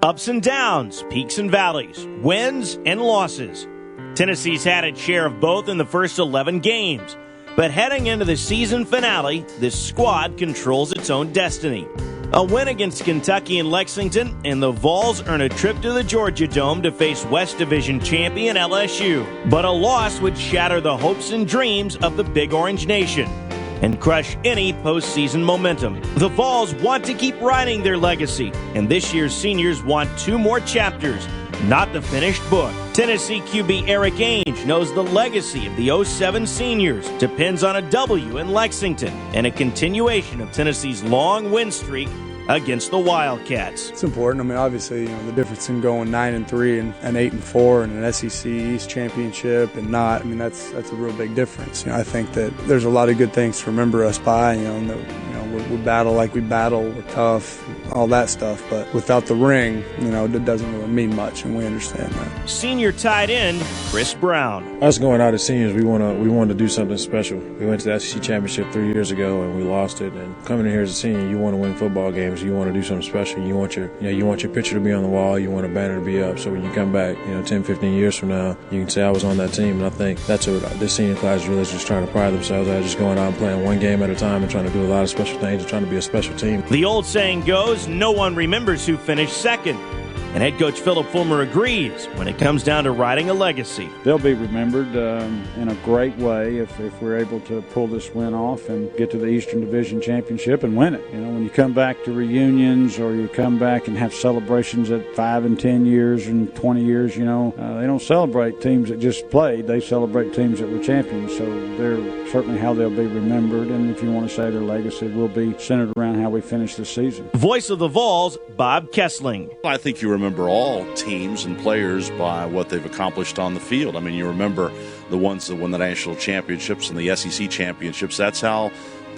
Ups and downs, peaks and valleys, wins and losses. Tennessee's had its share of both in the first 11 games. But heading into the season finale, this squad controls its own destiny. A win against Kentucky and Lexington, and the Vols earn a trip to the Georgia Dome to face West Division champion LSU. But a loss would shatter the hopes and dreams of the Big Orange Nation and crush any postseason momentum. The Vols want to keep riding their legacy, and this year's seniors want 2 more chapters, not the finished book. Tennessee QB Eric Ainge knows the legacy of the 07 seniors depends on a W in Lexington and a continuation of Tennessee's long win streak against the Wildcats. It's important. I mean, obviously, the difference in going 9-3 and 8-4 and an SEC East championship and not. I mean, that's a real big difference. I think that there's a lot of good things to remember us by. We battle like we battle. We're tough, all that stuff. But without the ring, it doesn't really mean much, and we understand that. Senior tight end Chris Brown. Us going out as seniors, we wanted to do something special. We went to the SEC championship 3 years ago and we lost it. And coming in here as a senior, you want to win football games. You want to do something special. You want your picture to be on the wall. You want a banner to be up. So when you come back, 10, 15 years from now, you can say I was on that team. And I think that's what this senior class is really just trying to pride themselves at, just going out and playing one game at a time and trying to do a lot of special things and trying to be a special team. The old saying goes, no one remembers who finished second. And head coach Philip Fulmer agrees when it comes down to writing a legacy. They'll be remembered in a great way if we're able to pull this win off and get to the Eastern Division Championship and win it. When you come back to reunions or you come back and have celebrations at 5 and 10 years and 20 years, they don't celebrate teams that just played. They celebrate teams that were champions. So they're certainly how they'll be remembered. And if you want to say their legacy will be centered around how we finish the season. Voice of the Vols, Bob Kessling. I think you remember all teams and players by what they've accomplished on the field. I mean, you remember the ones that won the national championships and the SEC championships. That's how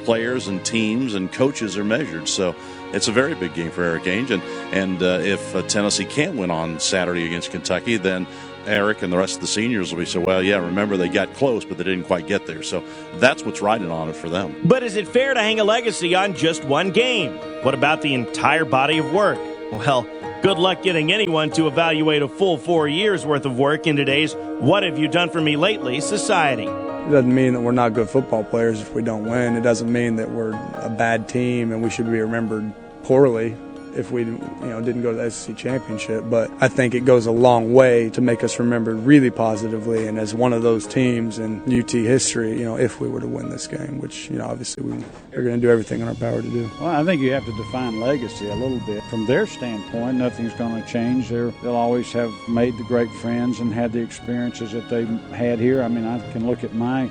players and teams and coaches are measured. So it's a very big game for Eric Ainge. And if Tennessee can't win on Saturday against Kentucky, then Eric and the rest of the seniors will be so, well, yeah, remember they got close, but they didn't quite get there. So that's what's riding on it for them. But is it fair to hang a legacy on just one game? What about the entire body of work? Well, good luck getting anyone to evaluate a full 4 years' worth of work in today's "what have you done for me lately" society. It doesn't mean that we're not good football players if we don't win. It doesn't mean that we're a bad team and we should be remembered poorly if we didn't go to the SEC championship. But I think it goes a long way to make us remembered really positively and as one of those teams in UT history, if we were to win this game, which, obviously we're going to do everything in our power to do. Well, I think you have to define legacy a little bit. From their standpoint, nothing's going to change. They'll always have made the great friends and had the experiences that they had here. I mean, I can look at my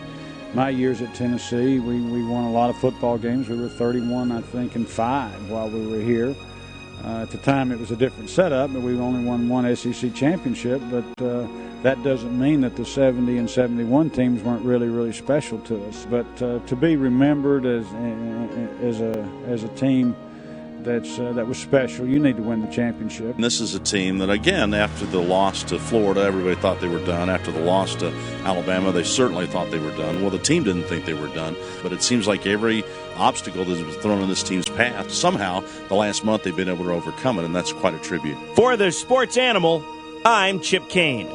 years at Tennessee. We won a lot of football games. We were 31, I think, and 5 while we were here. At the time, it was a different setup, but we only won one SEC championship. But that doesn't mean that the 70 and 71 teams weren't really, really special to us. But to be remembered as a team that was special, you need to win the championship. And this is a team that, again, after the loss to Florida, everybody thought they were done. After the loss to Alabama, they certainly thought they were done. Well, the team didn't think they were done, but it seems like every obstacle that was thrown in this team's path, somehow the last month they've been able to overcome it, and that's quite a tribute. For the Sports Animal, I'm Chip Kane.